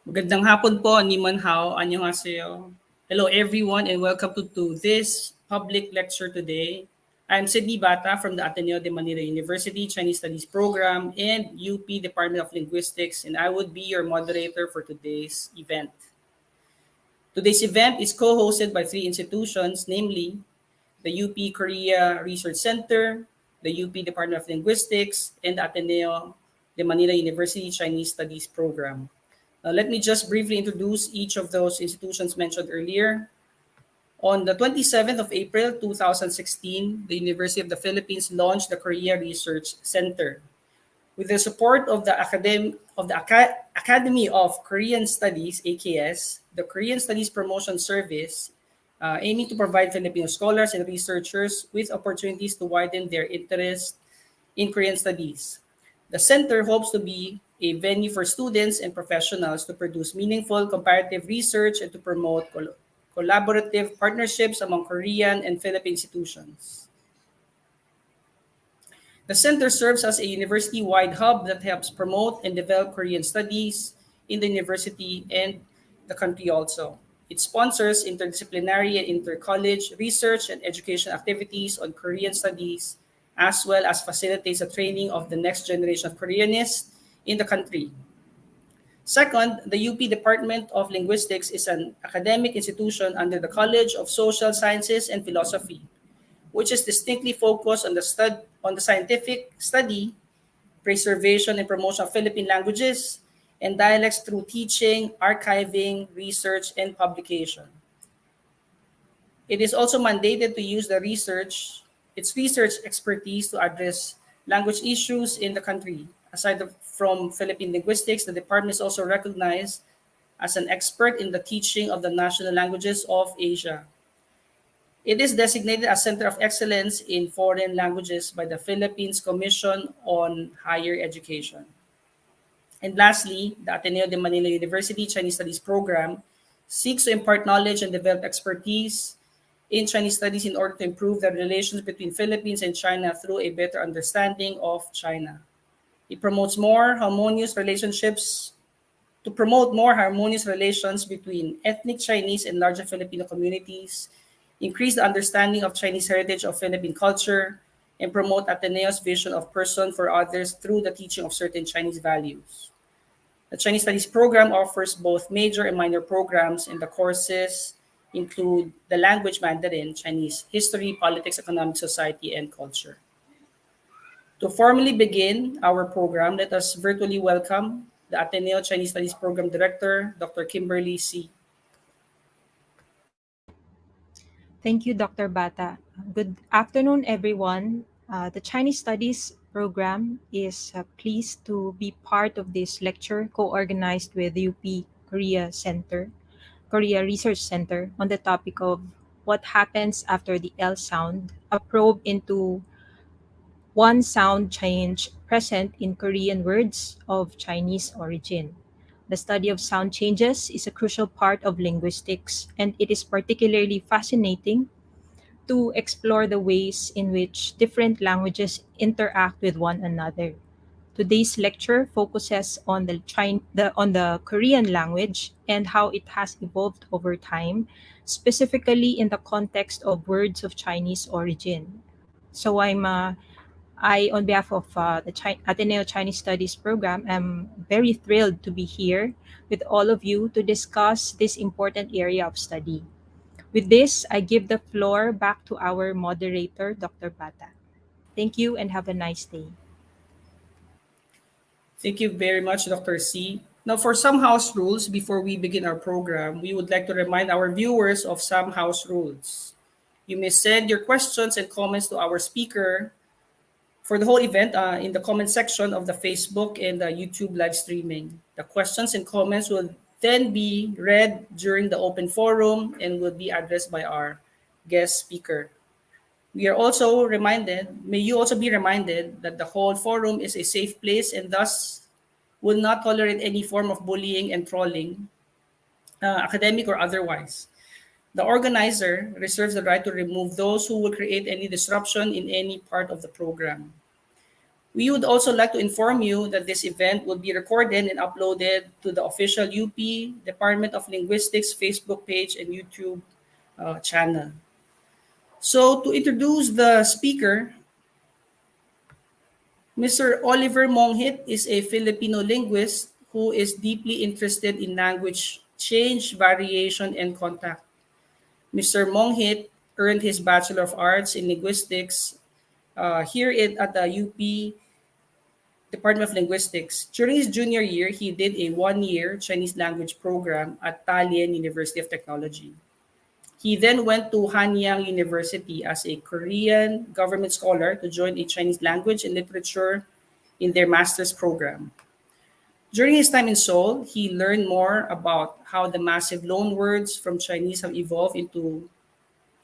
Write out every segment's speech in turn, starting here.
Magandang hapon po, ni Manhao, annyeonghaseyo. Hello everyone and welcome to this public lecture today. I'm Sydney Bata from the Ateneo de Manila University Chinese Studies Program and UP Department of Linguistics, and I would be your moderator for today's event. Today's event is co-hosted by three institutions, namely the UP Korea Research Center, the UP Department of Linguistics, and the Ateneo de Manila University Chinese Studies Program. Let me just briefly introduce each of those institutions mentioned earlier. On the 27th of April 2016, the University of the Philippines launched the Korea Research Center. With the support of the Academy of Korean Studies, AKS, the Korean Studies Promotion Service, aiming to provide Filipino scholars and researchers with opportunities to widen their interest in Korean studies. The center hopes to be a venue for students and professionals to produce meaningful comparative research and to promote collaborative partnerships among Korean and Philippine institutions. The center serves as a university-wide hub that helps promote and develop Korean studies in the university and the country also. It sponsors interdisciplinary and inter-college research and education activities on Korean studies, as well as facilitates the training of the next generation of Koreanists in the country. Second, the UP Department of Linguistics is an academic institution under the College of Social Sciences and Philosophy, which is distinctly focused on the scientific study, preservation, and promotion of Philippine languages and dialects through teaching, archiving, research, and publication. It is also mandated to use its research expertise to address language issues in the country. From Philippine linguistics, the department is also recognized as an expert in the teaching of the national languages of Asia. It is designated as Center of Excellence in Foreign Languages by the Philippines Commission on Higher Education. And lastly, the Ateneo de Manila University Chinese Studies Program seeks to impart knowledge and develop expertise in Chinese studies in order to improve the relations between Philippines and China through a better understanding of China. It promotes more harmonious relationships to promote more harmonious relations between ethnic Chinese and larger Filipino communities, increase the understanding of Chinese heritage of Philippine culture, and promote Ateneo's vision of person for others through the teaching of certain Chinese values. The Chinese Studies program offers both major and minor programs, and the courses include the language Mandarin, Chinese history, politics, economic, society, and culture. To formally begin our program, let us virtually welcome the Ateneo Chinese Studies Program Director, Dr. Kimberly C. Thank you, Dr. Bata. Good afternoon, everyone. The Chinese Studies program is pleased to be part of this lecture co-organized with UP Korea Research Center on the topic of what happens after the L sound, a probe into one sound change present in Korean words of Chinese origin. The study of sound changes is a crucial part of linguistics, and it is particularly fascinating to explore the ways in which different languages interact with one another. Today's lecture focuses on on the Korean language and how it has evolved over time, specifically in the context of words of Chinese origin. So I, on behalf of Ateneo Chinese Studies program, am very thrilled to be here with all of you to discuss this important area of study. With this, I give the floor back to our moderator, Dr. Bata. Thank you and have a nice day. Thank you very much, Dr. C. Now, for some house rules, before we begin our program, we would like to remind our viewers of some house rules. You may send your questions and comments to our speaker for the whole event in the comment section of the Facebook and the YouTube live streaming. The questions and comments will then be read during the open forum and will be addressed by our guest speaker. May you also be reminded that the whole forum is a safe place and thus will not tolerate any form of bullying and trolling, academic or otherwise. The organizer reserves the right to remove those who will create any disruption in any part of the program. We would also like to inform you that this event will be recorded and uploaded to the official UP Department of Linguistics Facebook page and YouTube channel. So, to introduce the speaker, Mr. Oliver Monghit is a Filipino linguist who is deeply interested in language change, variation, and contact. Mr. Monghit earned his Bachelor of Arts in Linguistics at the UP Department of Linguistics. During his junior year, he did a one-year Chinese language program at Dalian University of Technology. He then went to Hanyang University as a Korean government scholar to join a Chinese language and literature in their master's program. During his time in Seoul, he learned more about how the massive loanwords from Chinese have evolved into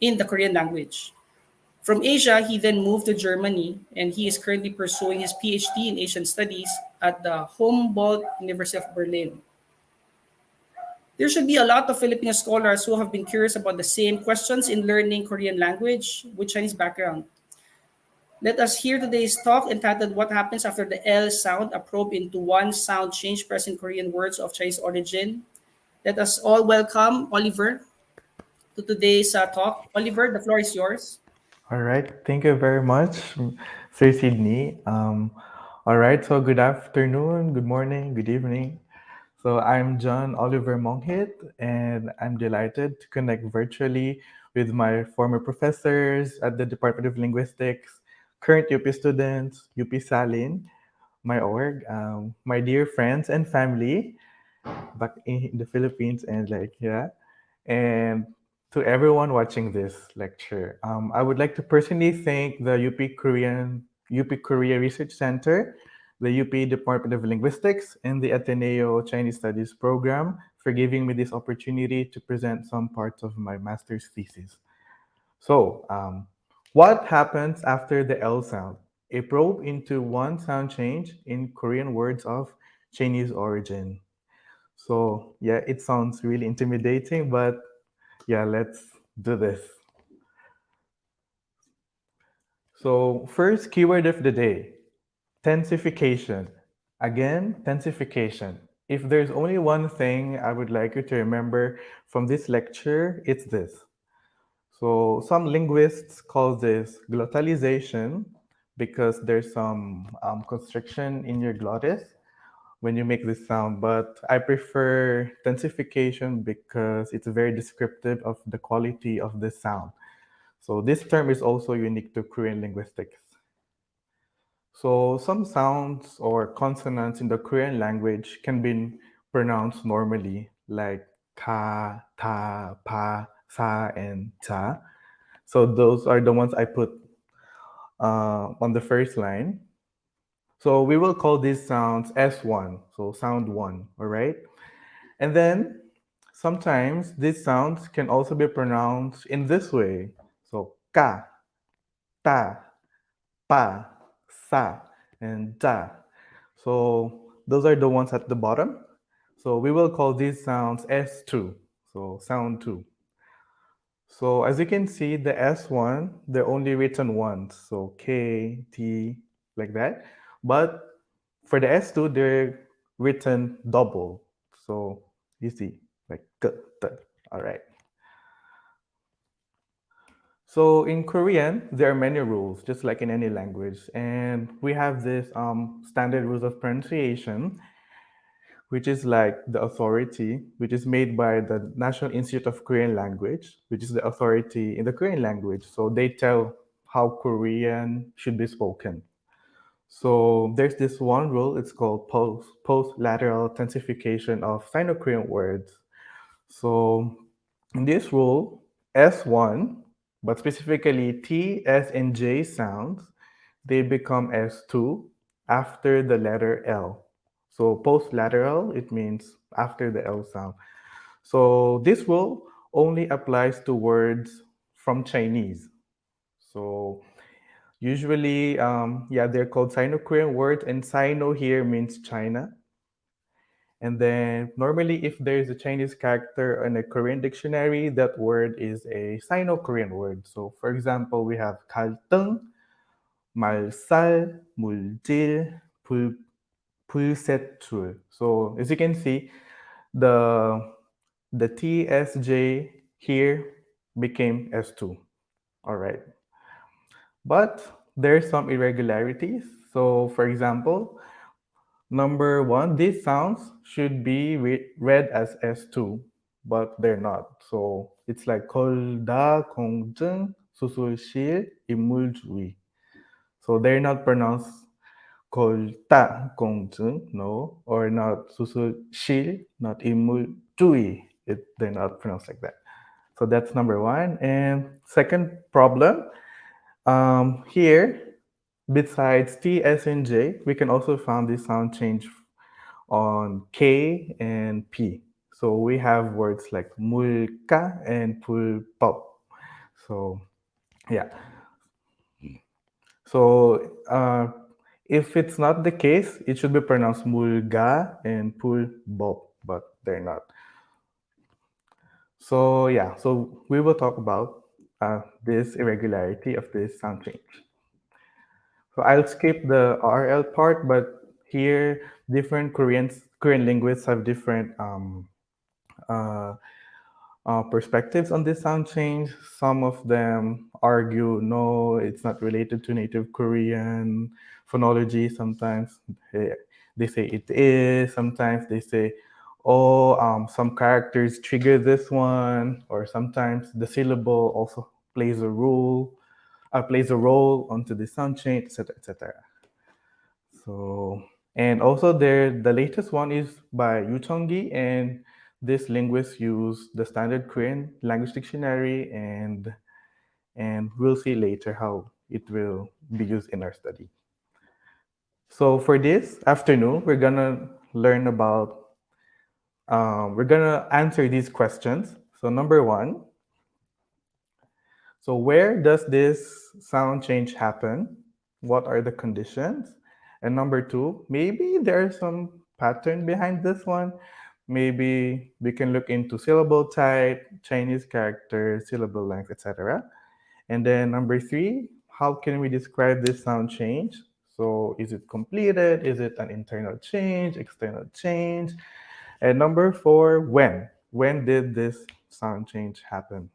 in the Korean language. From Asia, he then moved to Germany and he is currently pursuing his Ph.D. in Asian Studies at the Humboldt University of Berlin. There should be a lot of Filipino scholars who have been curious about the same questions in learning Korean language with Chinese background. Let us hear today's talk entitled What Happens After the L Sound, a probe into one sound change present Korean words of Chinese origin. Let us all welcome Oliver to today's talk. Oliver, the floor is yours. All right, thank you very much, Sir Sydney. All right, so good afternoon, good morning, good evening. So I'm John Oliver Monghit, and I'm delighted to connect virtually with my former professors at the Department of Linguistics, current UP students, UP Salin, my org, my dear friends and family back in the Philippines, and and to everyone watching this lecture. I would like to personally thank the UP Korea Research Center, the UP Department of Linguistics, and the Ateneo Chinese Studies program for giving me this opportunity to present some parts of my master's thesis. So, what happens after the L sound? A probe into one sound change in Korean words of Chinese origin. So, yeah, it sounds really intimidating, but yeah, let's do this. So, first keyword of the day, tensification. Again, tensification. If there's only one thing I would like you to remember from this lecture, it's this. So, some linguists call this glottalization because there's some constriction in your glottis when you make this sound, but I prefer tensification because it's very descriptive of the quality of this sound. So this term is also unique to Korean linguistics. So some sounds or consonants in the Korean language can be pronounced normally, like ka, ta, pa, sa, and ta. So those are the ones I put on the first line. So we will call these sounds S1, so sound 1, all right? And then sometimes these sounds can also be pronounced in this way. So ka, ta, pa, sa, and da. So those are the ones at the bottom. So we will call these sounds S2, so sound 2. So as you can see, the S1, they're only written once. So K, T, like that. But for the S2, they're written double. So you see, like K, T. All right. So in Korean, there are many rules, just like in any language. And we have this standard rules of pronunciation, which is like the authority, which is made by the National Institute of Korean Language, which is the authority in the Korean language. So they tell how Korean should be spoken. So there's this one rule, it's called post-lateral tensification of Sino-Korean words. So in this rule, S1, but specifically T, S, and J sounds, they become S2 after the letter L. So post-lateral, it means after the L sound. So this rule only applies to words from Chinese. So usually, yeah, they're called Sino-Korean words, and Sino here means China. And then normally if there's a Chinese character in a Korean dictionary, that word is a Sino-Korean word. So for example, we have kaltteung, malsal, muljjil, pulssechul. So as you can see, the the TSJ here became S2. All right. But there's some irregularities. So for example, number one, these sounds should be read as S2, but they're not. So it's like kolda, kongjung, susulshil, imuljuwi. So they're not pronounced kolta, kongjung, no, or not susulshil, not imuljuwi. They're not pronounced like that. So that's number one. And second problem, here, besides T, S, and J, we can also find this sound change on K and P. So we have words like mulka and pulpop. So yeah. So if it's not the case, it should be pronounced mulga and pulbop, but they're not. So yeah, so we will talk about this irregularity of this sound change. So I'll skip the RL part, but here different Korean linguists have different uh, perspectives on this sound change. Some of them argue no, it's not related to native Korean phonology. Sometimes they say it is. Sometimes they say, oh, some characters trigger this one, or sometimes the syllable also plays a role onto the sound change, etc., etc. So, and also the latest one is by Yu Chonggi, and this linguist use the standard Korean language dictionary, and we'll see later how it will be used in our study. So for this afternoon, we're gonna answer these questions. So number one, so where does this sound change happen? What are the conditions? And number two, maybe there's some pattern behind this one. Maybe we can look into syllable type, Chinese characters, syllable length, etc. And then number three, how can we describe this sound change? So is it completed? Is it an internal change, external change? And number four, when? When did this sound change happen?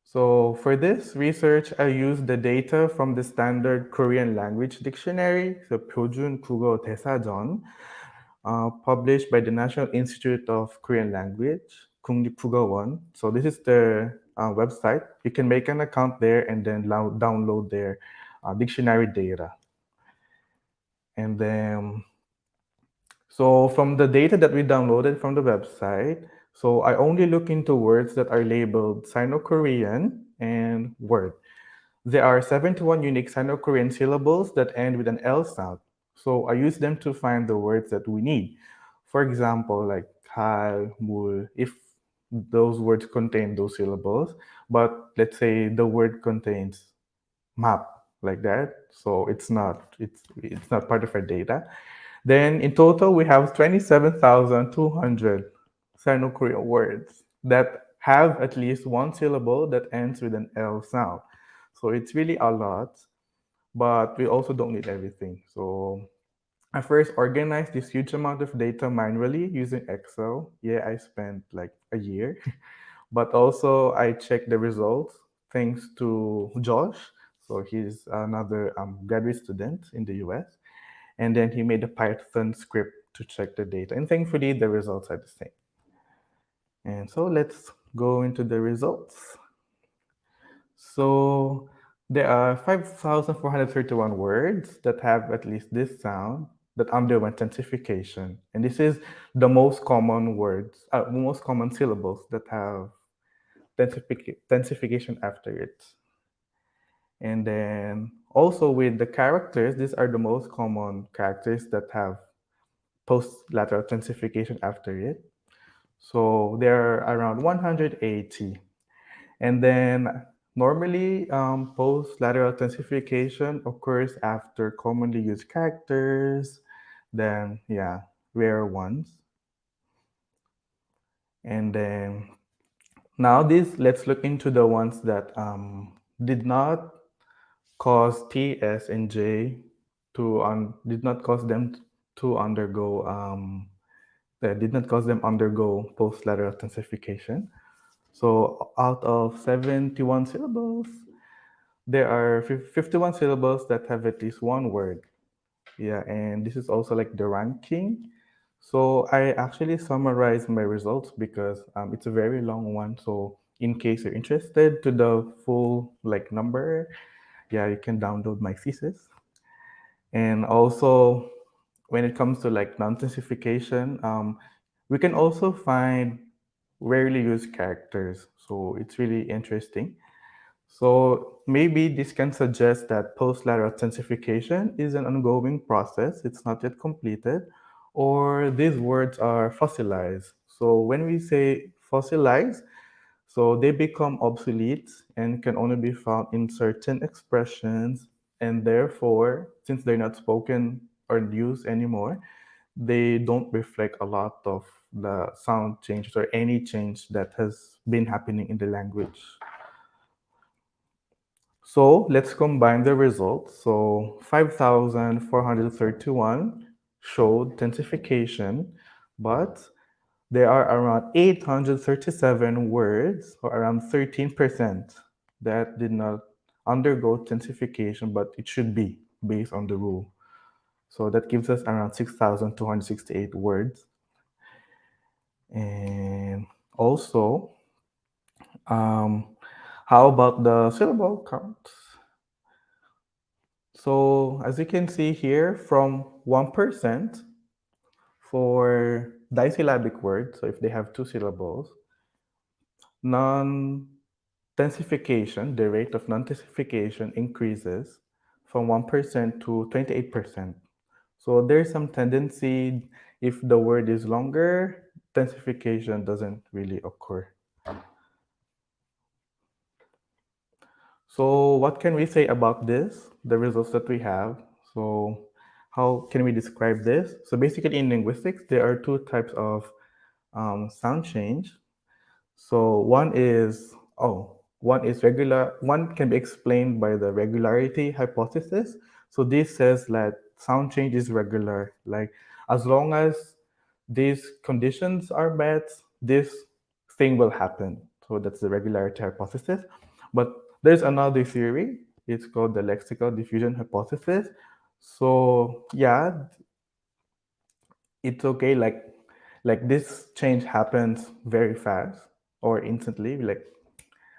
So for this research, I used the data from the standard Korean language dictionary, the 표준 국어 대사전, published by the National Institute of Korean Language, 국립국어원. So this is the website. You can make an account there and then download their dictionary data. And then, so from the data that we downloaded from the website, so I only look into words that are labeled Sino-Korean and word. There are 71 unique Sino-Korean syllables that end with an L sound. So I use them to find the words that we need. For example, like kal, mul, if those words contain those syllables, but let's say the word contains map like that, so it's not part of our data. Then in total, we have 27,200 Sino-Korean words that have at least one syllable that ends with an L sound. So it's really a lot, but we also don't need everything. So I first organized this huge amount of data manually using Excel. Yeah, I spent like a year, but also I checked the results thanks to Josh. So he's another graduate student in the US, and then he made a Python script to check the data. And thankfully, the results are the same. And so let's go into the results. So there are 5,431 words that have at least this sound that underwent tensification. And this is the most common most common syllables that have tensification after it. And then also with the characters, these are the most common characters that have post-lateral tensification after it. So there are around 180. And then normally post-lateral tensification occurs after commonly used characters, then yeah, rare ones. And then now let's look into the ones that did not cause T, S, and J to did not cause them to undergo that did not cause them undergo post-lateral tensification. So out of 71 syllables, there are 51 syllables that have at least one word. Yeah, and this is also like the ranking. So I actually summarized my results because it's a very long one. So in case you're interested to the full like number, yeah, you can download my thesis. And also, when it comes to like non-tensification, we can also find rarely used characters. So it's really interesting. So maybe this can suggest that post-lateral tensification is an ongoing process. It's not yet completed, or these words are fossilized. So when we say fossilized, so they become obsolete and can only be found in certain expressions, and therefore, since they're not spoken or used anymore, they don't reflect a lot of the sound changes or any change that has been happening in the language. So let's combine the results. So 5,431 showed tensification, but there are around 837 words, or around 13%, that did not undergo tensification, but it should be based on the rule. So that gives us around 6,268 words. And also, um, how about the syllable count? So as you can see here, from 1% for disyllabic words, so if they have two syllables, non-tensification, the rate of non-tensification increases from 1% to 28%. So there's some tendency, if the word is longer, tensification doesn't really occur. So what can we say about this, the results that we have? So how can we describe this? So basically in linguistics, there are two types of sound change. So one is regular, one can be explained by the regularity hypothesis. So this says that sound change is regular. Like as long as these conditions are met, this thing will happen. So that's the regularity hypothesis. But there's another theory. It's called the lexical diffusion hypothesis. So yeah, it's okay. Like this change happens very fast or instantly, like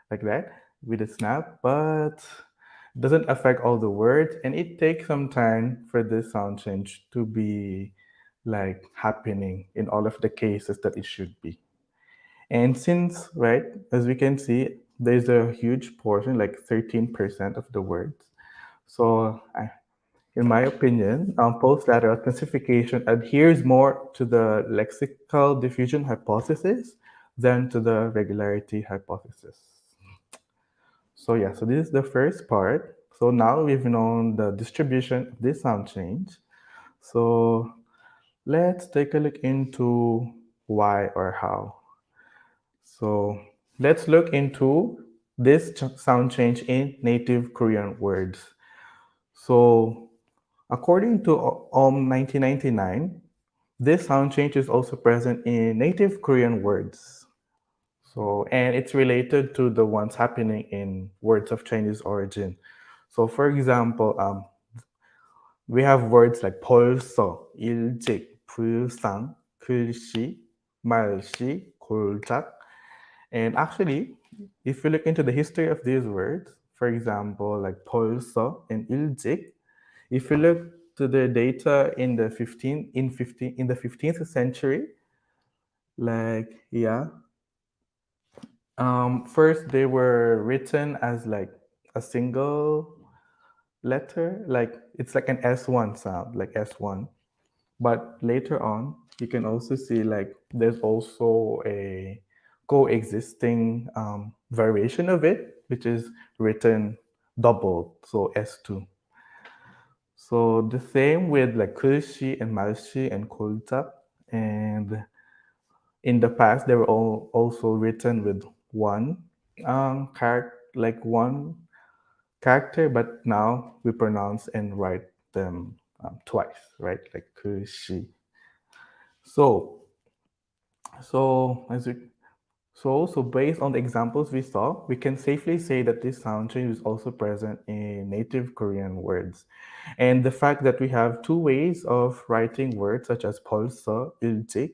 that with a snap, but doesn't affect all the words, and it takes some time for this sound change to be like happening in all of the cases that it should be. And since, right, as we can see, there's a huge portion, like 13% of the words. So, in my opinion, post-lateral classification adheres more to the lexical diffusion hypothesis than to the regularity hypothesis. So yeah, so this is the first part. So now we've known the distribution of this sound change. So let's take a look into why or how. So let's look into this sound change in native Korean words. So according to 1999, this sound change is also present in native Korean words. So, and it's related to the ones happening in words of Chinese origin. So, for example, we have words like 벌써, 일찍, 불상, 글씨, 말씨, 골작. And actually, if you look into the history of these words, for example, like 벌써 and 일찍, if you look to the data in the 15th century, like yeah, first they were written as like a single letter, like it's like an S1 sound, like S1. But later on, you can also see like there's also a coexisting variation of it, which is written doubled, so S2. So the same with like kulshi and malshi and koltak. And in the past, they were all also written with one character, like one character, but now we pronounce and write them twice, right? Like ku, shi. So, so as we so based on the examples we saw, we can safely say that this sound change is also present in native Korean words. And the fact that we have two ways of writing words such as pulssechul,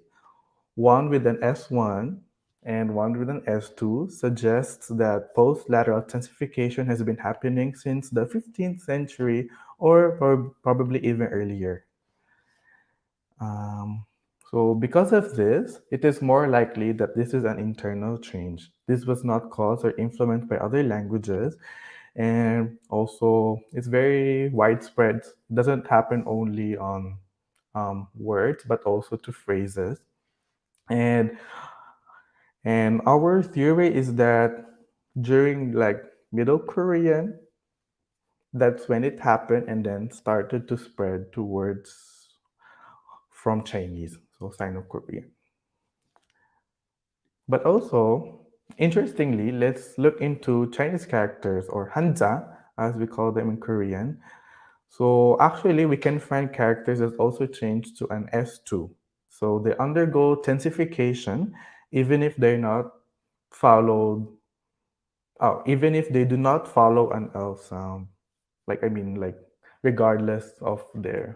one with an S1 and one with an S2, suggests that post-lateral tensification has been happening since the 15th century or probably even earlier. Um, so because of this, it is more likely that this is an internal change. This was not caused or influenced by other languages, and also it's very widespread. It doesn't happen only on words, but also to phrases. And and our theory is that during like Middle Korean, that's when it happened and then started to spread to words from Chinese, so Sino-Korean. But also, interestingly, let's look into Chinese characters or hanja, as we call them in Korean. So actually, we can find characters that also change to an S2. So they undergo tensification even if they're not followed, even if they do not follow an L sound. Like regardless of the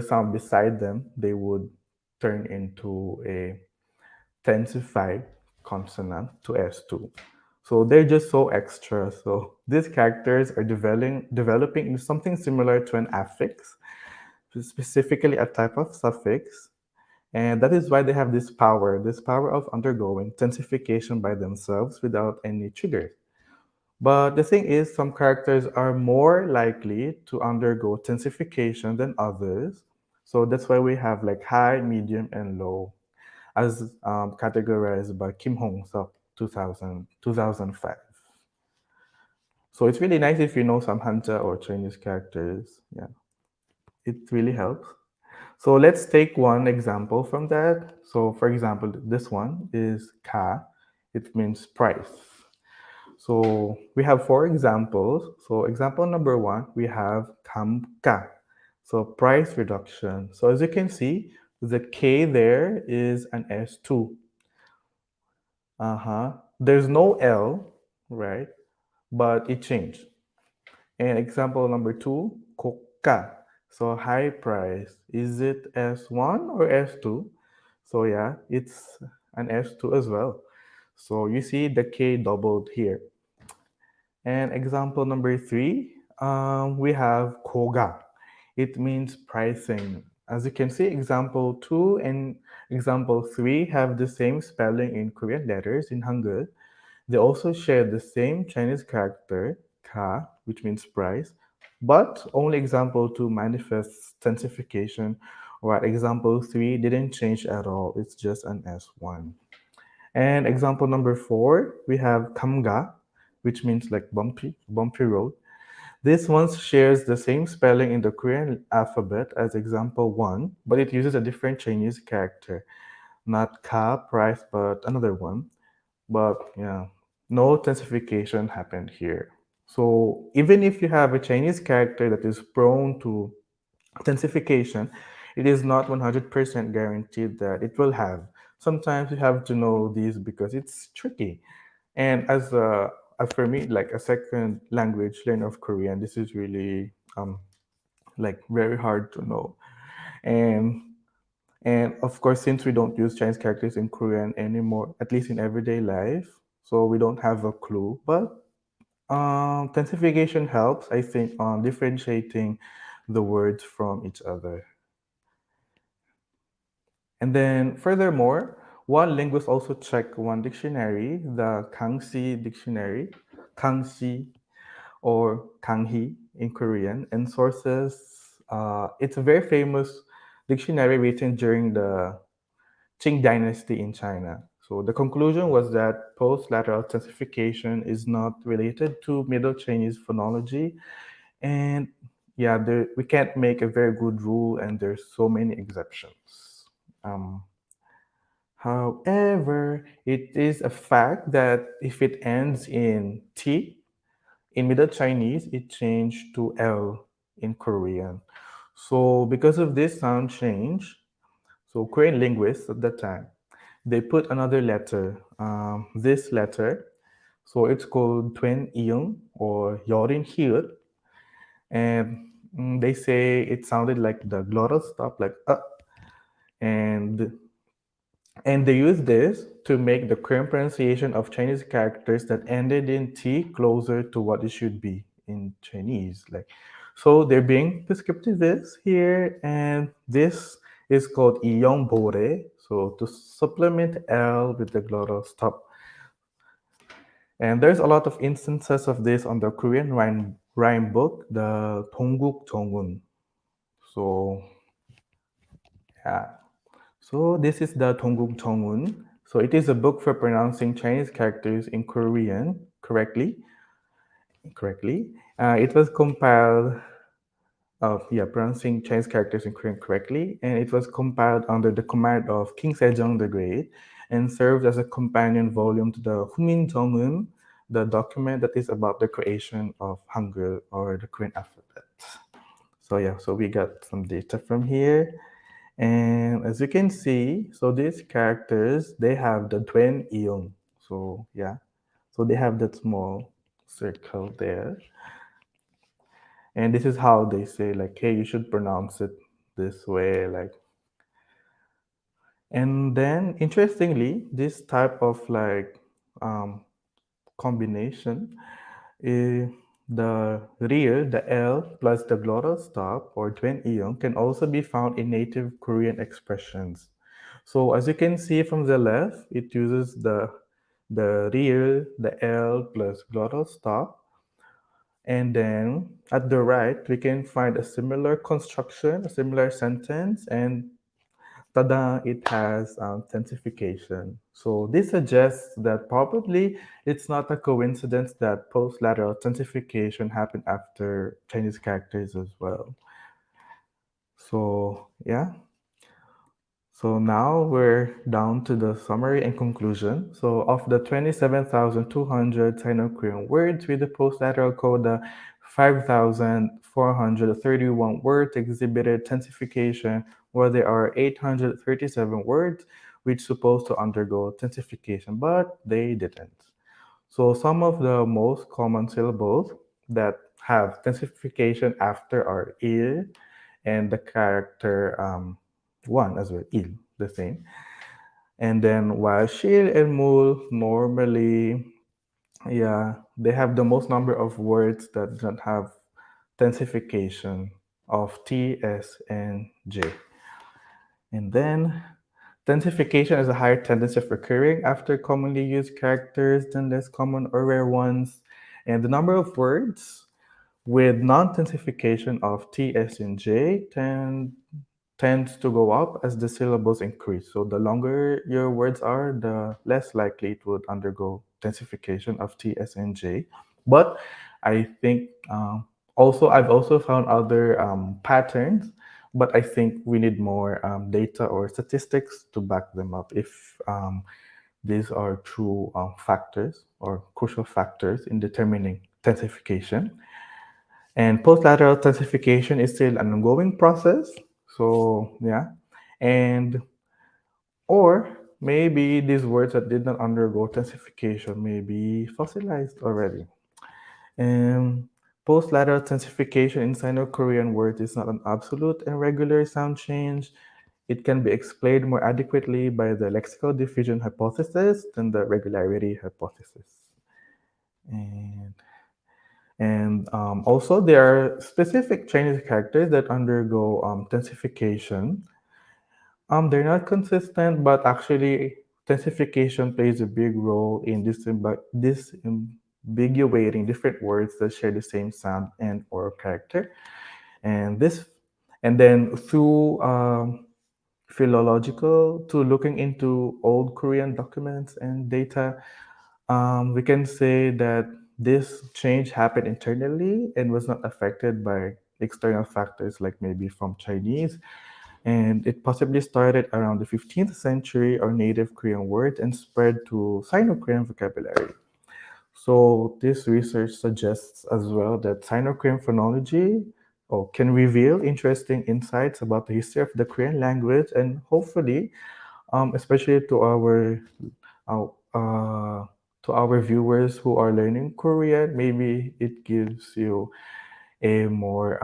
sound beside them, they would turn into a tensified consonant to S2. So they're just so extra. So these characters are developing into something similar to an affix, specifically a type of suffix. And that is why they have this power of undergoing tensification by themselves without any triggers. But the thing is, some characters are more likely to undergo tensification than others. So that's why we have like high, medium, and low as categorized by Kim Hong-seok 2005. So it's really nice if you know some Hanja or Chinese characters. Yeah, it really helps. So let's take one example from that. So for example, this one is ka. It means price. So we have four examples. So example number one, we have kamka. So price reduction. So as you can see, the K there is an S2. Uh-huh. There's no L, right? But it changed. And example number two, koka. So high price. Is it S1 or S2? So yeah, it's an S2 as well. So you see the K doubled here. And example number three, we have koga. It means pricing. As you can see, example two and example three have the same spelling in Korean letters in Hangul. They also share the same Chinese character, ka, which means price, but only example 2 manifests tensification, while example 3 didn't change at all. It's just an S1. And example number 4, we have kamga, which means like bumpy road. This one shares the same spelling in the Korean alphabet as example 1, but it uses a different Chinese character, not ka, price, but another one. But yeah, no tensification happened here. So even if you have a Chinese character that is prone to tensification, it is not 100% guaranteed that it will have. Sometimes you have to know these because it's tricky. And as for me, like a second language learner of Korean, this is really like very hard to know. And and of course, since we don't use Chinese characters in Korean anymore, at least in everyday life, so we don't have a clue. But tensification helps, I think, on differentiating the words from each other. And then, furthermore, one linguist also checked one dictionary, the Kangsi dictionary, Kangsi or Kanghi in Korean, and sources. It's a very famous dictionary written during the Qing dynasty in China. So the conclusion was that post-lateral tensification is not related to Middle Chinese phonology, and yeah, we can't make a very good rule, and there's so many exceptions. Um, However, it is a fact that if it ends in T, in Middle Chinese, it changed to L in Korean. So because of this sound change, so Korean linguists at that time, they put another letter, this letter. So it's called Tuen Iung or Yorin Hiut. And they say it sounded like the glottal stop, like and and they use this to make the current pronunciation of Chinese characters that ended in T closer to what it should be in Chinese. Like, so they're being prescriptivist here, and this is called iyong bore. So to supplement L with the glottal stop. And there's a lot of instances of this on the Korean rhyme book, the Dongguk Jongun. So yeah, so this is the Dongguk Jongun. So it is a book for pronouncing Chinese characters in Korean correctly. It was compiled pronouncing Chinese characters in Korean correctly, and it was compiled under the command of King Sejong the Great, and served as a companion volume to the Humin Jongun, the document that is about the creation of Hangul or the Korean alphabet. So yeah, so we got some data from here. And as you can see, so these characters, they have the Duen Iung. So yeah, so they have that small circle there. And this is how they say like, hey, you should pronounce it this way. Like, and then interestingly, this type of like combination, eh, the real, the L plus the glottal stop or Duen Iung can also be found in native Korean expressions. So as you can see from the left, it uses the real, the L plus glottal stop. And then at the right, we can find a similar construction, a similar sentence, and tada, it has tensification. So this suggests that probably it's not a coincidence that post-lateral tensification happened after Chinese characters as well. So yeah. So now we're down to the summary and conclusion. So of the 27,200 Sino-Korean words with the post-lateral coda, 5,431 words exhibited tensification, while there are 837 words which supposed to undergo tensification, but they didn't. So some of the most common syllables that have tensification after are il and the character one as well, il, the same. And then while shil and mul normally, yeah, they have the most number of words that don't have tensification of T, S, and J. And then tensification is a higher tendency of recurring after commonly used characters than less common or rare ones. And the number of words with non-tensification of T, S, and J tends to go up as the syllables increase. So the longer your words are, the less likely it would undergo tensification of T, S, and J. But I think I've also found other patterns, but I think we need more data or statistics to back them up if these are true factors or crucial factors in determining tensification. And post-lateral tensification is still an ongoing process. So yeah, and or maybe these words that did not undergo tensification may be fossilized already. And post-lateral tensification in Sino-Korean words is not an absolute and regular sound change. It can be explained more adequately by the lexical diffusion hypothesis than the regularity hypothesis. And also, there are specific Chinese characters that undergo tensification. They're not consistent, but actually, tensification plays a big role in disambiguating different words that share the same sound and or character. And this, and then through philological, to looking into old Korean documents and data, we can say that this change happened internally and was not affected by external factors like maybe from Chinese. And it possibly started around the 15th century or native Korean word and spread to Sino-Korean vocabulary. So this research suggests as well that Sino-Korean phonology can reveal interesting insights about the history of the Korean language, and hopefully, especially uh, uh, to our viewers who are learning Korean, maybe it gives you a more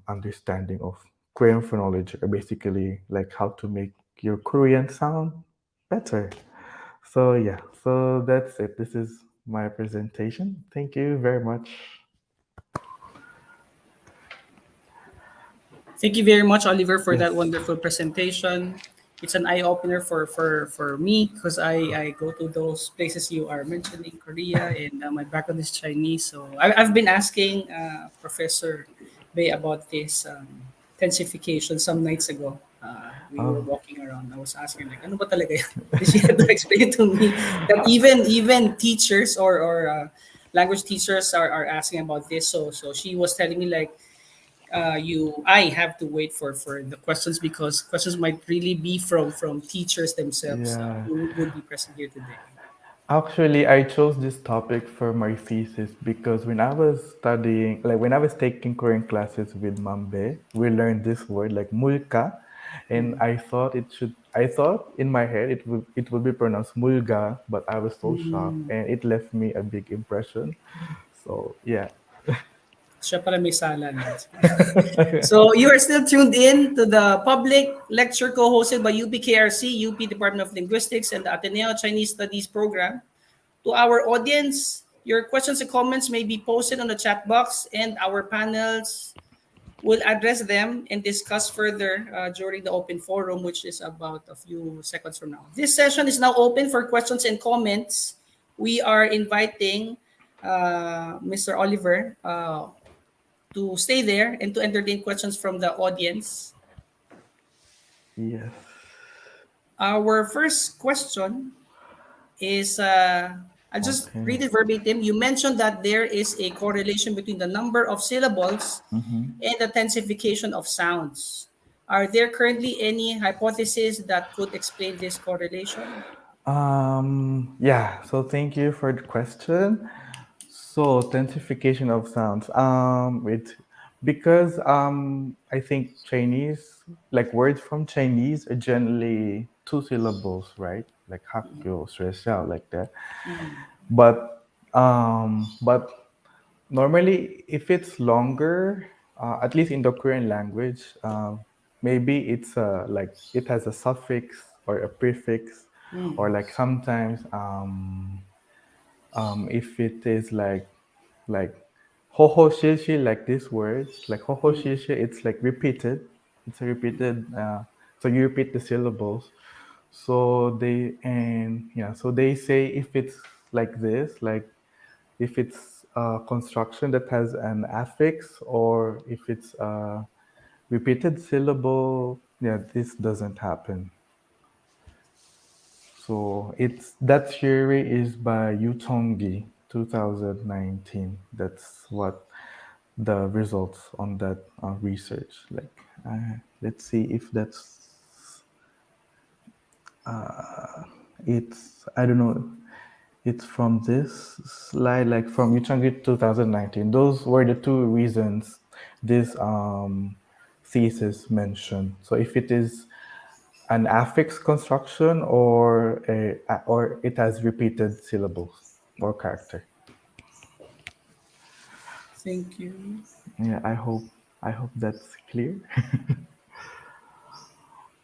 understanding of Korean phonology, or basically like how to make your Korean sound better. So yeah, so that's it. This is my presentation. Thank you very much. Thank you very much, Oliver, for Yes. that wonderful presentation. It's an eye opener for me because I go to those places you are mentioning, Korea, and my background is Chinese. So I've been asking Professor Bay about this tensification some nights ago. We were Oh, walking around. I was asking like, ano ba talaga yan? She had to explain to me that even teachers or language teachers are asking about this. So she was telling me like you I have to wait for the questions because questions might really be from teachers themselves yeah. who would be present here today. Actually, I chose this topic for my thesis because when I was studying, like when I was taking Korean classes with Mambe, we learned this word like mulka, and Mm. I thought in my head it would be pronounced mulga, but I was so shocked, Mm. and it left me a big impression. So yeah. Siya pala may sala nun. So you are still tuned in to the public lecture co-hosted by UPKRC, UP Department of Linguistics, and the Ateneo Chinese Studies Program. To our audience, your questions and comments may be posted on the chat box, and our panels will address them and discuss further during the open forum, which is about a few seconds from now. This session is now open for questions and comments. We are inviting Mr. Oliver to stay there and to entertain questions from the audience. Yes. Our first question is I'll just Okay. read it verbatim. You mentioned that there is a correlation between the number of syllables Mm-hmm. and the tensification of sounds. Are there currently any hypotheses that could explain this correlation? Yeah, so thank you for the question. So, intensification of sounds. Because I think Chinese, like words from Chinese, are generally two syllables, right? Like hakyo, xiao, like that. Mm, But normally, if it's longer, at least in the Korean language, maybe it's like it has a suffix or a prefix, mm, or like sometimes if it is like ho ho shi shi, like these words, like ho ho mm. shi shi, it's like repeated. It's a repeated. So you repeat the syllables. So they say if it's like this, like if it's a construction that has an affix, or if it's a repeated syllable, yeah, this doesn't happen. So it's that theory is by Yu Tonggi, 2019. That's what the results on that research. Like, let's see if that's it's I don't know. It's from this slide, like from Yu Tonggi 2019. Those were the two reasons this thesis mentioned. So if it is an affix construction, or it has repeated syllables or character. Thank you. Yeah, I hope that's clear.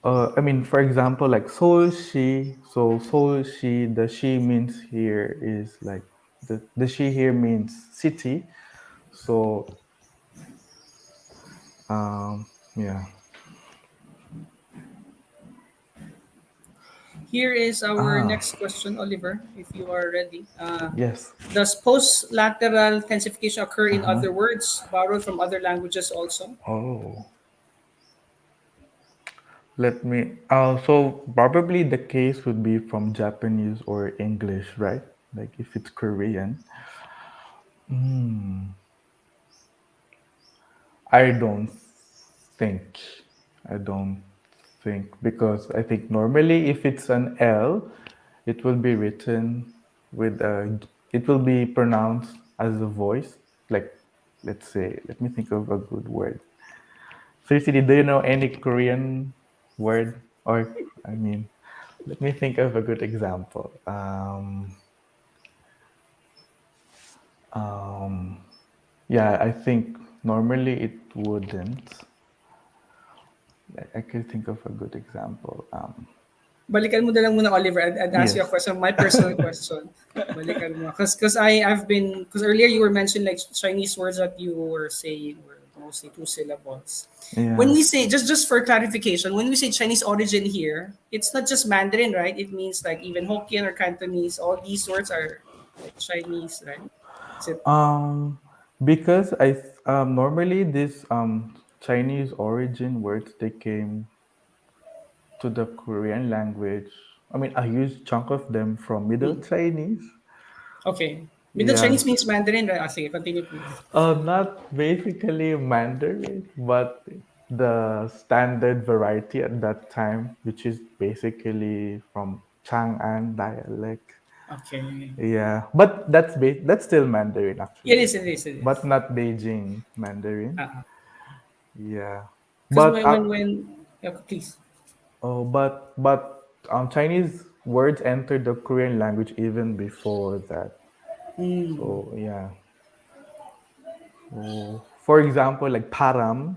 I mean, for example, like Seoul she, so Seoul she, the she means here is like the she here means city. So yeah. Here is our Ah, next question, Oliver, if you are ready. yes. Does post-lateral tensification occur in Uh-huh. other words borrowed from other languages also? Oh, let me. So probably the case would be from Japanese or English, right? Like if it's Korean. Hmm. I don't think. I don't think, because I think normally if it's an L, it will be written with a it will be pronounced as a voice. Like, let's say, let me think of a good word. Seriously, do you know any Korean word? Or, I mean, let me think of a good example. Um, yeah, I think normally it wouldn't. I could think of a good example. Balikan mo na lang muna, Oliver. I'd ask you Yes. a question, my personal question. Balikan mo. Because I've been, because earlier you were mentioning like Chinese words that you were saying were mostly two syllables. When Yeah. we say, just for clarification, when we say Chinese origin here, it's not just Mandarin, right? It means like even Hokkien or Cantonese, all these words are like Chinese, right? Is it Um, because normally these Chinese origin words they came to the Korean language. I mean, a huge chunk of them from Middle mm, Chinese. okay? Middle Yeah. Chinese means Mandarin, right? Sige, continue please. Not basically Mandarin, but the standard variety at that time, which is basically from Chang'an dialect. Okay. Yeah, but that's still Mandarin It actually, is, it is, it but is. not Beijing Mandarin. Uh-huh. Yeah, Because but yeah, please. Chinese words entered the Korean language even before that. Mm. So yeah. So for example, like param,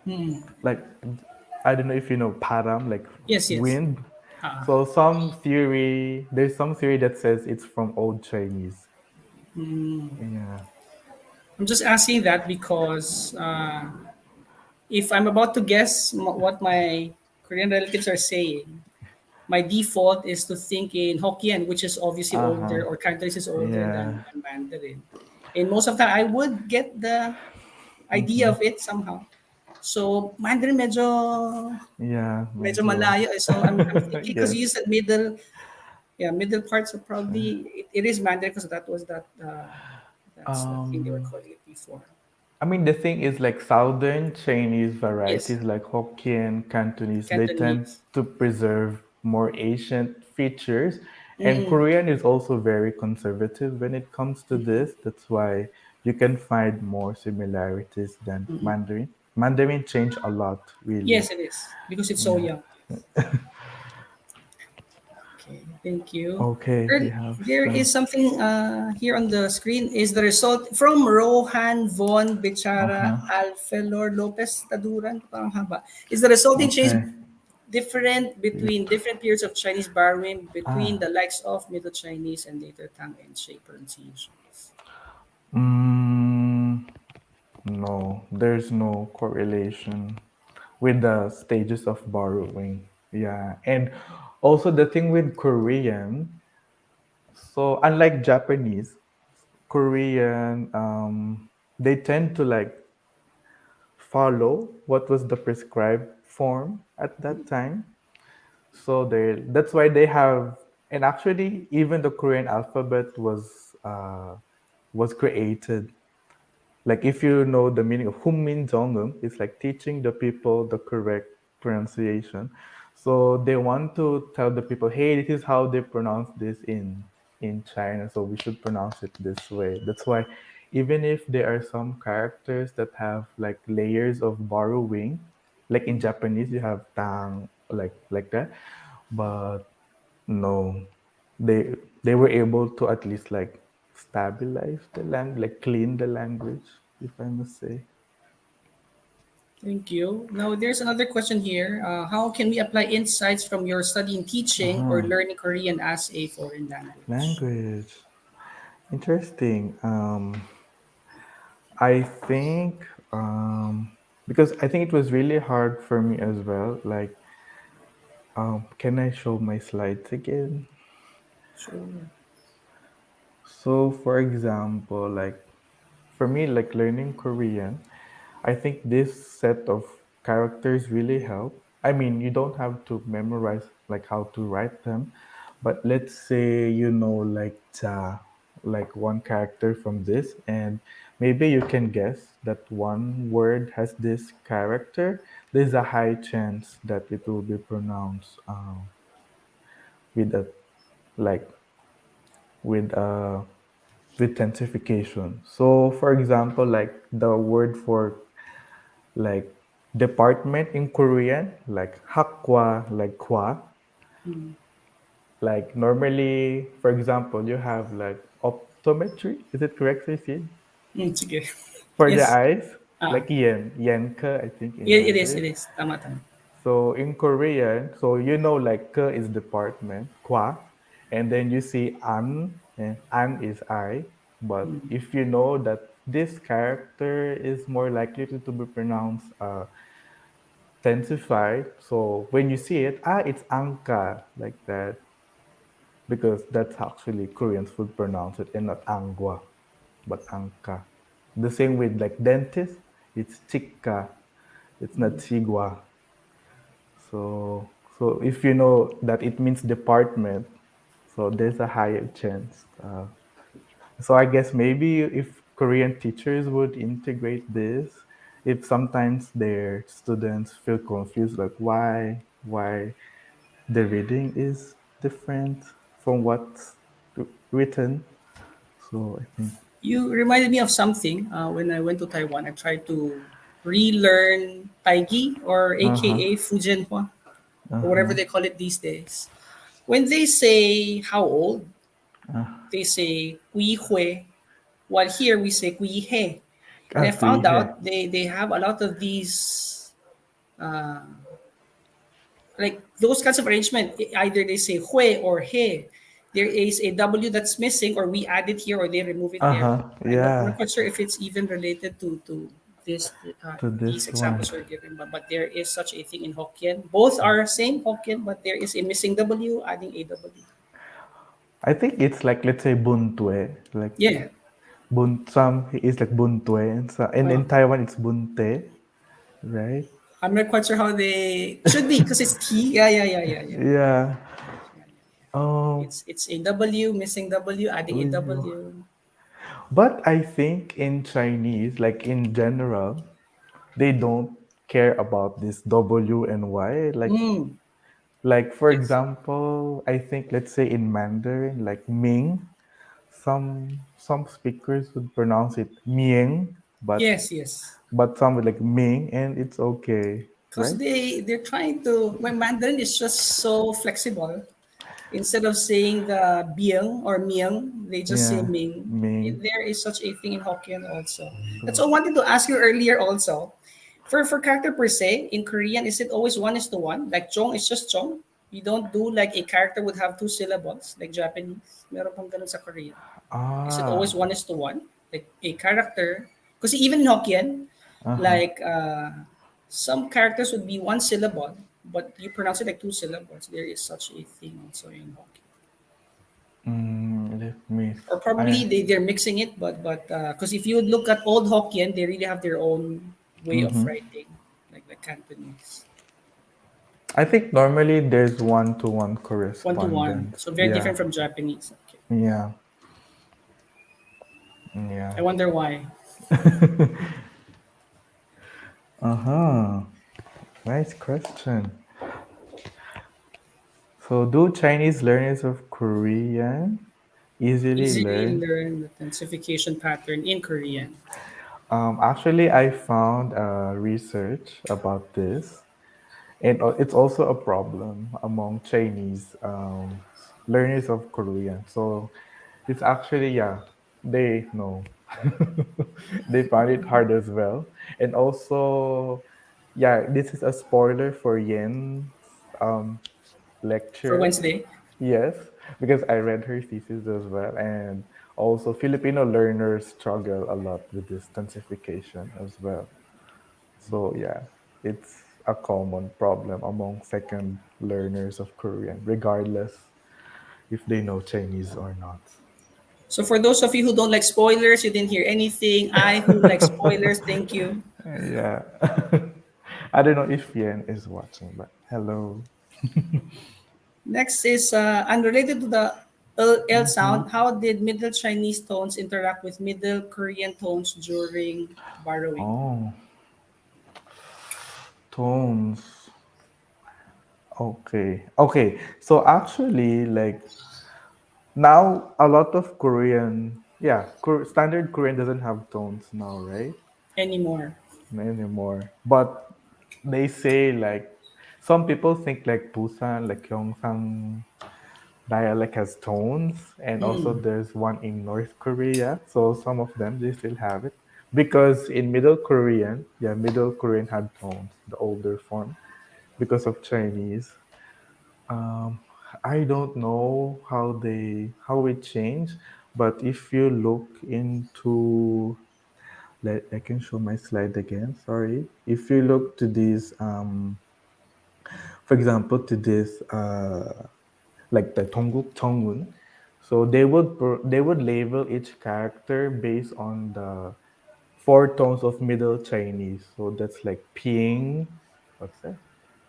Mm. like I don't know if you know param, like Yes, yes. wind. Uh, So there's some theory that says it's from Old Chinese. mm. Yeah. I'm just asking that because if I'm about to guess what my Korean relatives are saying, my default is to think in Hokkien, which is obviously Uh older, huh. or Cantonese is older Yeah. than Mandarin. And most of the time, I would get the idea Mm-hmm. of it somehow. So Mandarin Yeah, medyo medyo. malayo. So I'm thinking because Yes. you said middle, yeah, middle parts of probably it is Mandarin because that was that's the thing they were Um, calling it before. I mean, the thing is, like Southern Chinese Yes, varieties like Hokkien, Cantonese, they tend Cantonese. to preserve more ancient features. And Mm-mm. Korean is also very conservative when it comes to this. That's why you can find more similarities than Mandarin. Mandarin changed a lot, really. Yes, it is because it's so Yeah. young. Okay, thank you. Okay, we have There some. is something here on the screen. Is the result from Rohan von Uh Bichara huh. Alfelor Lopez Taduran? Parang haba. Is the resulting change Okay. different between different periods of Chinese borrowing between Ah. the likes of Middle Chinese and later Tang and Shui pronunciations? Mm, no, there's no correlation with the stages of borrowing. Yeah. And also the thing with Korean, so unlike Japanese, Korean, they tend to like follow what was the prescribed form at that time. So that's why they have, and actually even the Korean alphabet was created. Like if you know the meaning of Hummin Jongum, it's like teaching the people the correct pronunciation. So they want to tell the people, hey, this is how they pronounce this in China, so we should pronounce it this way. That's why even if there are some characters that have like layers of borrowing, like in Japanese you have tang like that, but no, they were able to at least like stabilize the language, like clean the language, if I must say. Thank you. Now, there's another question here. How can we apply insights from your studying, teaching, or Uh-huh. learning Korean as a foreign language? Language. Interesting. I think because I think it was really hard for me as well. Like, can I show my slides again? Sure. So, for example, like for me, like learning Korean, I think this set of characters really help. I mean, you don't have to memorize like how to write them, but let's say you know like ja, like one character from this, and maybe you can guess that one word has this character. There's a high chance that it will be pronounced with a like with intensification. So, for example, like the word for like department in Korean, like hakwa, like kwa, Mm. like normally, for example, you have like optometry. Is it correct, Cecile? Sige. For the Yes. eyes, Ah, like yenke, I think in it is, it English. is. Tama, tama. So in Korean, so you know like ke is department, kwa, and then you see and an is I. But Mm. if you know that this character is more likely to be pronounced tensified, so when you see it, it's angka, like that, because that's actually Koreans would pronounce it and not angwa, but angka. The same with like dentist, it's chikka, it's not chigwa. So if you know that it means department, so there's a higher chance. So I guess maybe if Korean teachers would integrate this, if sometimes their students feel confused, like why the reading is different from what's written. So I think, You reminded me of something. When I went to Taiwan, I tried to relearn Taigi, or uh huh, AKA Fujianhua, uh or whatever huh, they call it these days. When they say how old, uh, they say Kui Hue, while here we say Kui He. And I found kuihe. out they have a lot of these, uh, like those kinds of arrangement. Either they say Hue or He. There is a W that's missing, or we add it here, or they remove it Uh there. huh, I'm not yeah, quite sure if it's even related to this to these this one. examples we're given, but there is such a thing in Hokkien. Both are same Hokkien, but there is a missing W, adding a W. I think it's like, let's say buntue, like Yeah. some is like buntue, and Uh, in Taiwan it's bunte, right? I'm not quite sure how they should be because it's T. Yeah, yeah, yeah, yeah, yeah. Yeah. Yeah, yeah. Um, It's a W, missing W, adding a we- W. but I think in Chinese, like in general, they don't care about this W and Y. Mm, Like for yes. example, I think let's say in Mandarin, like Ming, some speakers would pronounce it Mieng, Yes, yes. but some would like Ming, and it's okay, Because right? they're trying to, my Mandarin is just so flexible. Instead of saying the bieng or mieng, they just say Yeah, ming. Ming. There is such a thing in Hokkien also. That's So, all I wanted to ask you earlier also. For character per se, in Korean, is it always one is to one? Like chong is just chong? You don't do like a character would have two syllables, like Japanese. Meron pang ganun sa Korean. Is it always ah, one is to one? Like a character? Because even in Hokkien, uh huh. like some characters would be one syllable, but you pronounce it like two syllables. There is such a thing also in Hokkien. Let me. Or probably I. they're mixing it, but because if you would look at old Hokkien, they really have their own way of Mm-hmm. writing, like Cantonese, I think normally there's one-to-one one to one. correspondence. So very Yeah, different from Japanese. Okay, yeah, yeah. I wonder why. Uh huh. Nice question. So, do Chinese learners of Korean easily Easily learn? learn the intensification pattern in Korean. Actually, I found research about this, and it's also a problem among Chinese learners of Korean. So, it's actually, yeah, they know. They found it hard as well. And also, yeah, this is a spoiler for Yen's um, For lecture. Wednesday, Yes, because I read her thesis as well. And also, Filipino learners struggle a lot with this tensification as well. So, yeah, it's a common problem among second learners of Korean, regardless if they know Chinese or not. so for those of you who don't like spoilers, you didn't hear anything. I who like spoilers, thank you. Yeah. I don't know if Yen is watching, but hello. Next is unrelated to the L Mm-hmm. sound. How did Middle Chinese tones interact with Middle Korean tones during borrowing? Oh, tones. Okay. Okay. So actually, like Now a lot of Korean, yeah, standard Korean doesn't have tones now, right? anymore. Not anymore. But they say like some people think like Busan, like Gyeongsang dialect has tones, and also Mm. there's one in North Korea. So some of them they still have it because in Middle Korean, yeah, Middle Korean had tones, the older form, because of Chinese. Um, I don't know how it changed, but if you look into, I can show my slide again. Sorry, if you look to these, for example, to this, like the Tongguk Chongun, so they would label each character based on the four tones of Middle Chinese. So that's like Ping, what's that?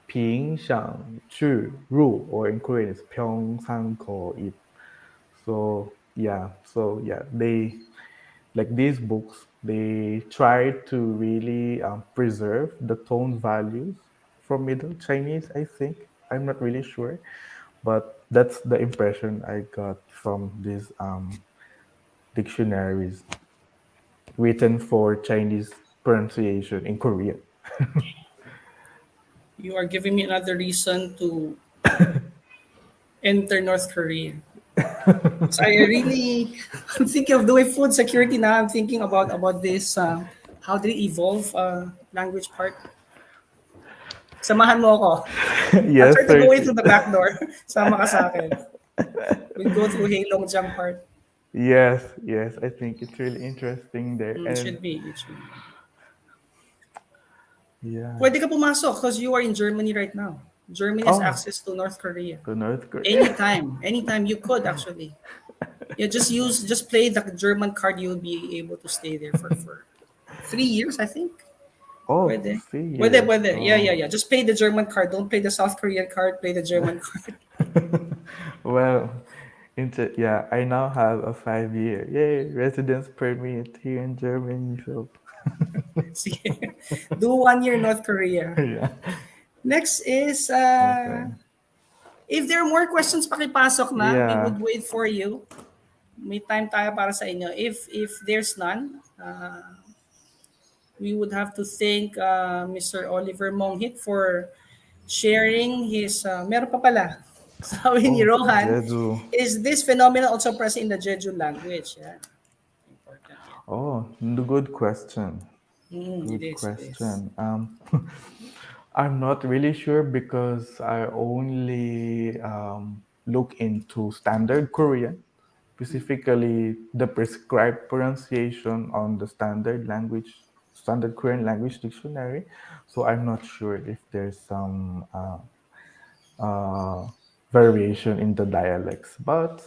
Ping, Shang, Chu, Ru, or in Korean it's Pyong, Sang, Ko, Ip. So yeah, they like these books. They try to really preserve the tone values from Middle Chinese. I think I'm not really sure, but that's the impression I got from these dictionaries written for Chinese pronunciation in Korean. You are giving me another reason to enter North Korea. So I really, I'm thinking of doing food security now. I'm thinking about this. How did it evolve? Language part. Samahan mo ako. I'll Yes, try to go in certainly. through the back door. Sama ka sa akin. We'll go through Halong Jang part. Yes. I think it's really interesting there, Mm, it and should be. It should be. yeah. Pwede ka pumasok because you are in Germany right now. Germany has Oh, access to North Korea. to North Korea. Anytime you could actually. Yeah, just play the German card. You'll be able to stay there for 3 years, I think. Oh, Pwede. 3 years. Pwede. Oh, Yeah. Just play the German card. Don't play the South Korean card. Play the German card. well, yeah, I now have a 5 year residence permit here in Germany. So Sige. Do 1 year North Korea. yeah. Next is, Okay. if there are more questions, pakipasok na. We Yeah. would wait for you. May time tayo para sa inyo. If there's none, we would have to thank Mr. Oliver Monghit for sharing his, meron pa pala. Sabi ni Oh, Rohan, Jeju. is this phenomenon also present in the Jeju language? Yeah, important yan. Oh, good question. Mm, Good it is. question. I'm not really sure because I only look into standard Korean, specifically the prescribed pronunciation on the standard Korean language dictionary. So I'm not sure if there's some uh, variation in the dialects, but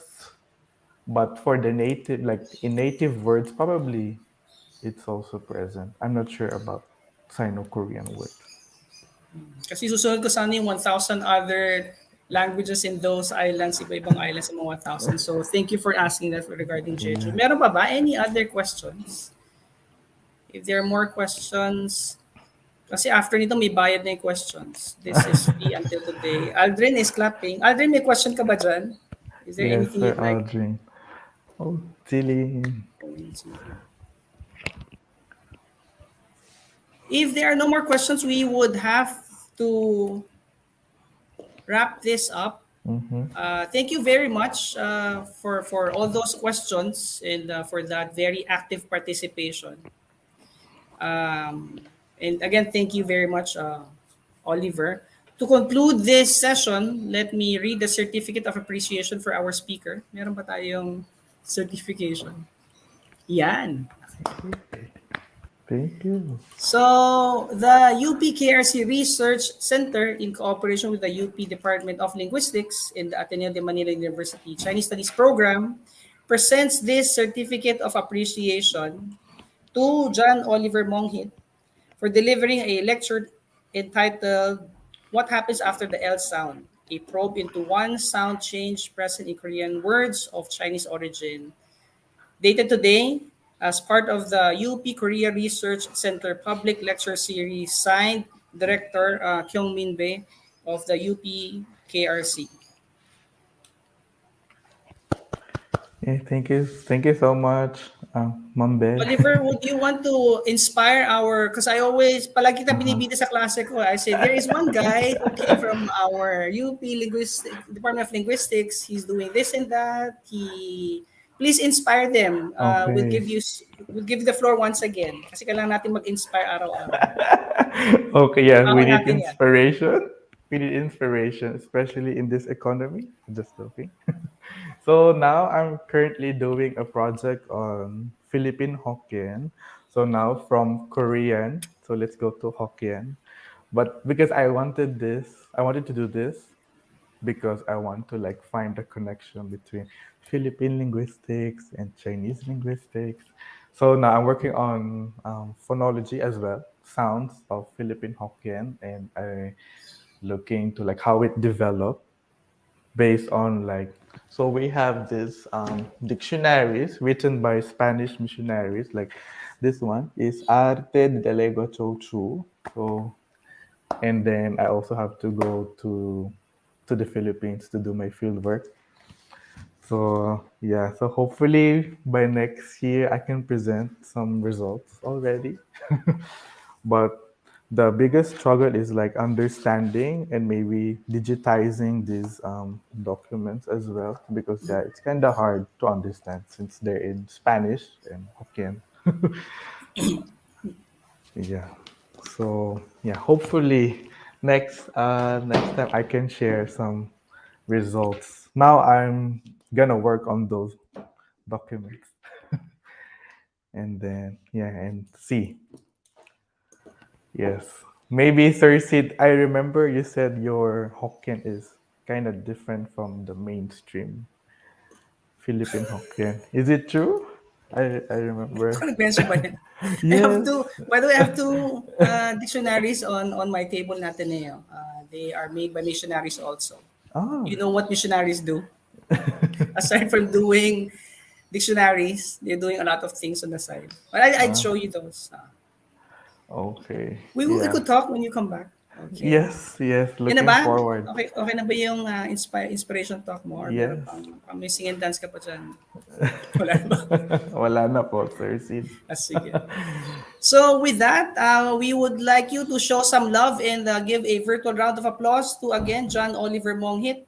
for the native, like in native words, probably it's also present. I'm not sure about Sino-Korean words. Kasi susunod ko sana yung 1,000 other languages in those islands, iba-ibang islands sa mga 1,000. So thank you for asking that regarding Jeju. Yeah. Meron pa ba? Any other questions? If there are more questions, kasi after nito may bayad na yung questions. This is free until today. Aldrin is clapping. Aldrin, may question ka ba dyan? Is there Yes, anything Sir you'd like? Aldrin. Oh, silly. If there are no more questions, we would have to wrap this up. Mm-hmm. Thank you very much for all those questions and for that very active participation. Um, and again, thank you very much, Oliver. To conclude this session, let me read the certificate of appreciation for our speaker. Meron ba tayong certification? Yan. Thank you. So, the UPKRC Research Center, in cooperation with the UP Department of Linguistics and the Ateneo de Manila University Chinese Studies Program, presents this certificate of appreciation to John Oliver Monghit for delivering a lecture entitled What Happens After the L Sound? A probe into one sound change present in Korean words of Chinese origin. Dated today, as part of the UP Korea Research Center Public Lecture Series, signed Director Kyung Min Bae of the UP KRC. Thank you so much, Mambe. Oliver, would you want to inspire our, because I always, palagi kita Uh-huh. binibida sa klase ko, I say, there is one guy who came from our UP Department of Linguistics, he's doing this and that, please inspire them. Okay. We'll give you the floor once again, kasi kailangan natin mag-inspire araw-araw. Okay, yeah, we Kailangan need natin yan. inspiration. We need inspiration, especially in this economy. Just joking. So now I'm currently doing a project on Philippine Hokkien. So now from Korean, so let's go to Hokkien. But because I wanted to do this because I want to like find the connection between Philippine linguistics and Chinese linguistics. So now I'm working on phonology as well, sounds of Philippine Hokkien, and I looking to like how it developed based on like so we have this dictionaries written by Spanish missionaries. Like this one is Arte de Lengua Chochu. So and then I also have to go to the Philippines to do my field work. So yeah, so hopefully by next year I can present some results already. But the biggest struggle is like understanding and maybe digitizing these documents as well because yeah, it's kind of hard to understand since they're in Spanish and Hokkien. Yeah. So yeah, hopefully next time I can share some results. Now I'm gonna work on those documents and then yeah and see. Yes. Maybe Thirsid, I remember you said your Hokkien is kind of different from the mainstream Philippine Hokkien. Is it true? I remember. Kung nag-mention ba yan? Yes. By the way, I have two dictionaries on my table natin ngayon. They are made by missionaries also. Ah. You know what missionaries do? Aside from doing dictionaries, they're doing a lot of things on the side. But I'd Ah. show you those. Okay. We Yeah. could talk when you come back. Okay. Yes. Yes. Yan na Looking ba? forward. Okay na ba yung inspiration talk mo? Or meron Yes. pang missing and dance ka pa dyan? Wala na ba? Wala na po, Thirsid. Sige. So with that, we would like you to show some love and give a virtual round of applause to again John Oliver Monghit.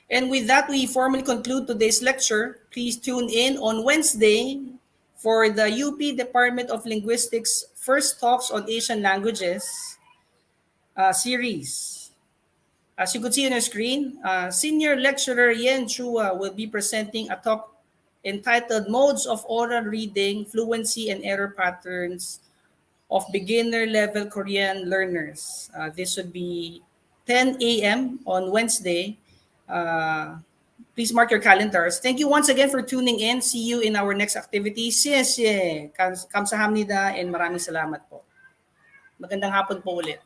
And with that, we formally conclude today's lecture. Please tune in on Wednesday for the UP Department of Linguistics First Talks on Asian Languages series. As you could see on your screen, Senior Lecturer Yen Chua will be presenting a talk entitled Modes of Oral Reading, Fluency and Error Patterns of Beginner Level Korean Learners. This would be 10 a.m. on Wednesday. Please mark your calendars. Thank you once again for tuning in. See you in our next activity. Kamsahamnida and maraming salamat po. Magandang hapon po ulit.